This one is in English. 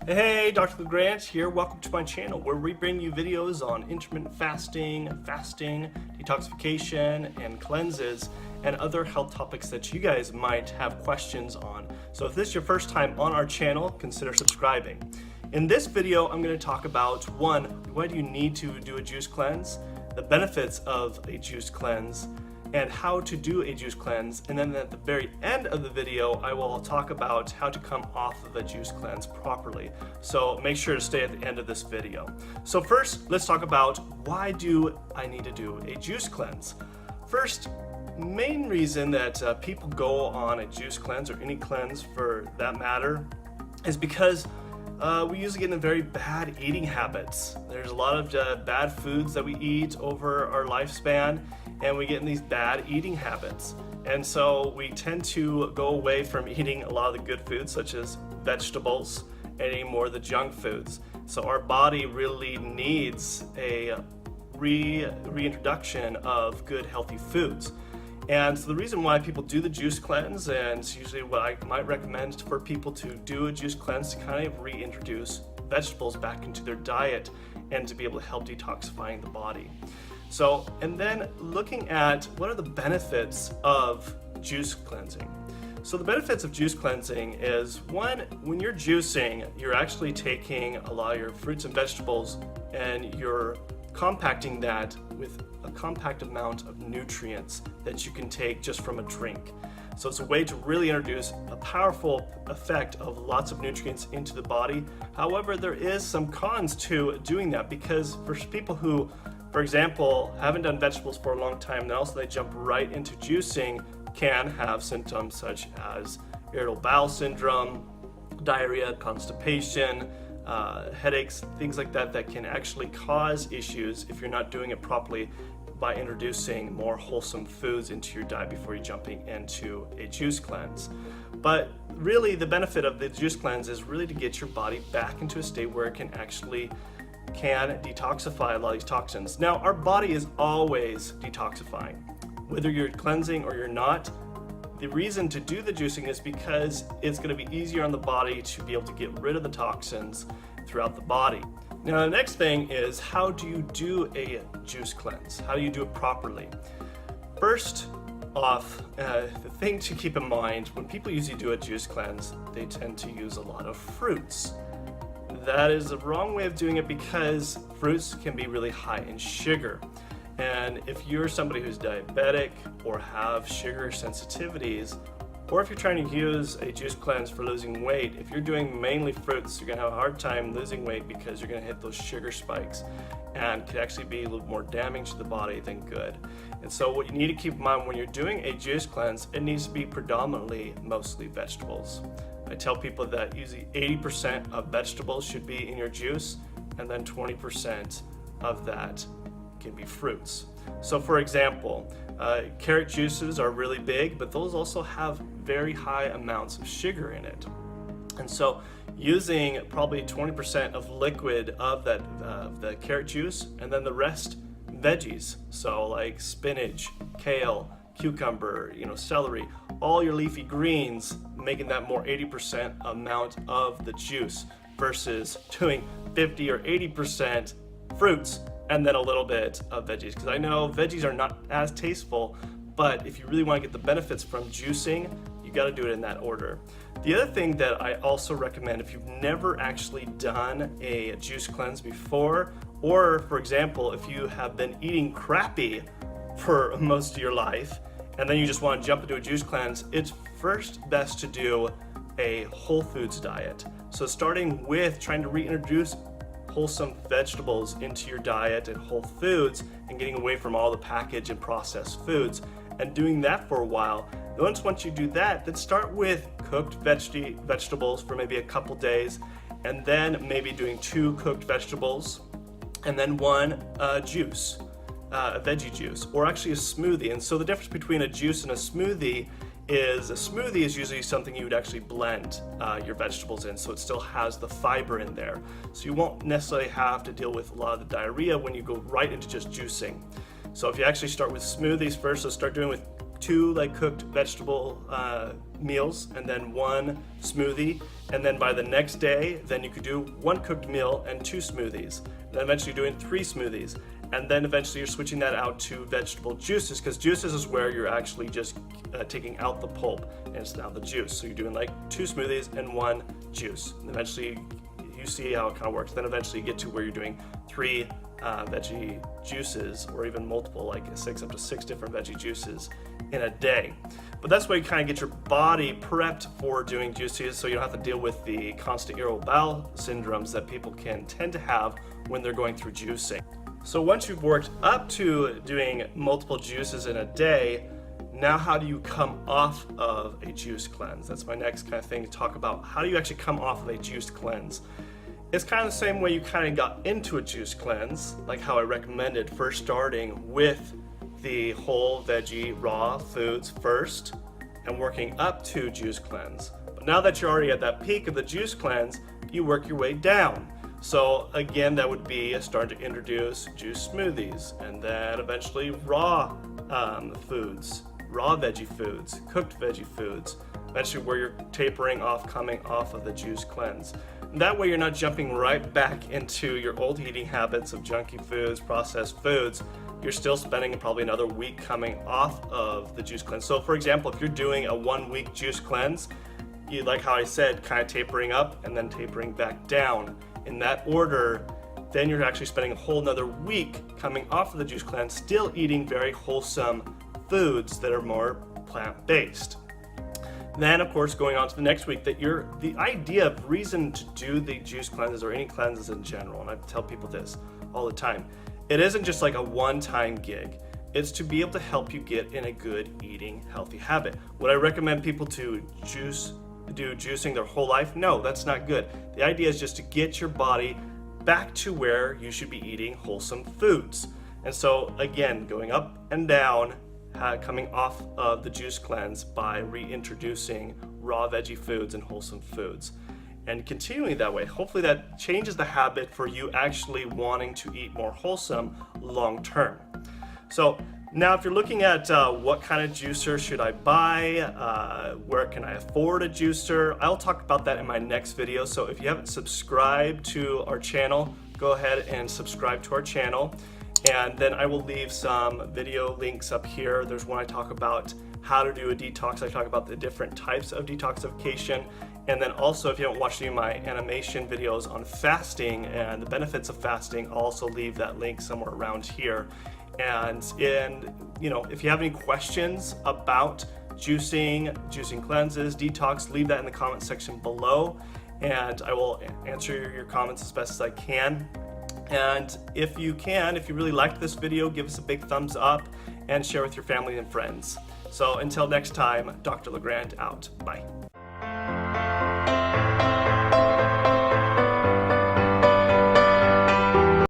Hey, Dr. LeGrant here. Welcome to my channel where we bring you videos on intermittent fasting, detoxification, and cleanses, and other health topics that you guys might have questions on. So if this is your first time on our channel, consider subscribing. In this video, I'm going to talk about one, why do you need to do a juice cleanse, the benefits of a juice cleanse, and how to do a juice cleanse. And then at the very end of the video, I will talk about how to come off of a juice cleanse properly. So make sure to stay at the end of this video. So first, let's talk about why do I need to do a juice cleanse. First, main reason that people go on a juice cleanse, or any cleanse for that matter, is because we usually get into very bad eating habits. There's a lot of bad foods that we eat over our lifespan, and we get in these bad eating habits. And so we tend to go away from eating a lot of the good foods, such as vegetables, and eating more of the junk foods. So our body really needs a reintroduction of good, healthy foods. And so the reason why people do the juice cleanse, and it's usually what I might recommend for people to do a juice cleanse, to kind of reintroduce vegetables back into their diet and to be able to help detoxifying the body. So, and then looking at what are the benefits of juice cleansing. So the benefits of juice cleansing is, one, when you're juicing, you're actually taking a lot of your fruits and vegetables and you're compacting that with a compact amount of nutrients that you can take just from a drink. So it's a way to really introduce a powerful effect of lots of nutrients into the body. However, there is some cons to doing that, because for people who, for example, haven't done vegetables for a long time, and also they jump right into juicing, can have symptoms such as irritable bowel syndrome, diarrhea, constipation, headaches, things like that, that can actually cause issues if you're not doing it properly by introducing more wholesome foods into your diet before you're jumping into a juice cleanse. But really the benefit of the juice cleanse is really to get your body back into a state where it can detoxify a lot of these toxins. Now, our body is always detoxifying, whether you're cleansing or you're not. The reason to do the juicing is because it's going to be easier on the body to be able to get rid of the toxins throughout the body. Now, the next thing is, how do you do a juice cleanse? How do you do it properly? First off, the thing to keep in mind, when people usually do a juice cleanse, they tend to use a lot of fruits. That is the wrong way of doing it, because fruits can be really high in sugar. And if you're somebody who's diabetic or have sugar sensitivities, or if you're trying to use a juice cleanse for losing weight, if you're doing mainly fruits, you're going to have a hard time losing weight, because you're going to hit those sugar spikes and could actually be a little more damage to the body than good. And so what you need to keep in mind when you're doing a juice cleanse, it needs to be predominantly mostly vegetables. I tell people that usually 80% of vegetables should be in your juice, and then 20% of that can be fruits. So for example, carrot juices are really big, but those also have very high amounts of sugar in it. And so using probably 20% of liquid of the carrot juice, and then the rest veggies, so like spinach, kale, cucumber, celery, all your leafy greens, making that more 80% amount of the juice, versus doing 50 or 80% fruits and then a little bit of veggies. Because I know veggies are not as tasteful, but if you really want to get the benefits from juicing, you got to do it in that order. The other thing that I also recommend, if you've never actually done a juice cleanse before, or for example, if you have been eating crappy for most of your life, and then you just want to jump into a juice cleanse, it's first best to do a whole foods diet. So starting with trying to reintroduce wholesome vegetables into your diet and whole foods, and getting away from all the packaged and processed foods, and doing that for a while. Once you do that, then start with cooked vegetables for maybe a couple days, and then maybe doing 2 cooked vegetables, and then 1 juice, a veggie juice, or actually a smoothie. And so the difference between a juice and a smoothie is usually something you would actually blend your vegetables in, so it still has the fiber in there. So you won't necessarily have to deal with a lot of the diarrhea when you go right into just juicing. So if you actually start with smoothies first, so start doing with 2 like cooked vegetable meals and then 1 smoothie, And then by the next day, then you could do 1 cooked meal and 2 smoothies. And then eventually you're doing 3 smoothies. And then eventually you're switching that out to vegetable juices, because juices is where you're actually just taking out the pulp and it's now the juice. So you're doing like 2 smoothies and 1 juice. And eventually you see how it kind of works. Then eventually you get to where you're doing 3 veggie juices, or even multiple, like up to 6 different veggie juices in a day. But that's why you kind of get your body prepped for doing juices, so you don't have to deal with the constant irritable bowel syndromes that people can tend to have when they're going through juicing. So once you've worked up to doing multiple juices in a day, now how do you come off of a juice cleanse? That's my next kind of thing to talk about. How do you actually come off of a juice cleanse? It's kind of the same way you kind of got into a juice cleanse, like how I recommended, first starting with the whole veggie raw foods first and working up to juice cleanse. But now that you're already at that peak of the juice cleanse, you work your way down. So again, that would be starting to introduce juice smoothies, and then eventually raw foods, raw veggie foods, cooked veggie foods, eventually where you're tapering off, coming off of the juice cleanse. And that way you're not jumping right back into your old eating habits of junky foods, processed foods. You're still spending probably another week coming off of the juice cleanse. So for example, if you're doing a 1-week juice cleanse, you, like how I said, kind of tapering up and then tapering back down in that order, then you're actually spending a whole nother week coming off of the juice cleanse, still eating very wholesome foods that are more plant-based. Then, of course, going on to the next week, the idea of reason to do the juice cleanses or any cleanses in general, and I tell people this all the time, it isn't just like a one-time gig. It's to be able to help you get in a good eating healthy habit. Would I recommend people to do juicing their whole life? No, that's not good. The idea is just to get your body back to where you should be eating wholesome foods. And so again, going up and down, coming off of the juice cleanse by reintroducing raw veggie foods and wholesome foods, and continuing that way. Hopefully that changes the habit for you actually wanting to eat more wholesome long term. So now if you're looking at what kind of juicer should I buy, where can I afford a juicer, I'll talk about that in my next video. So if you haven't subscribed to our channel, go ahead and subscribe to our channel. And then I will leave some video links up here. There's one I talk about how to do a detox. I talk about the different types of detoxification. And then also, if you haven't watched any of my animation videos on fasting and the benefits of fasting, I'll also leave that link somewhere around here. And if you have any questions about juicing cleanses, detox, leave that in the comment section below, and I will answer your comments as best as I can. And if you really liked this video, give us a big thumbs up and share with your family and friends. So until next time, Dr. LeGrand out. Bye.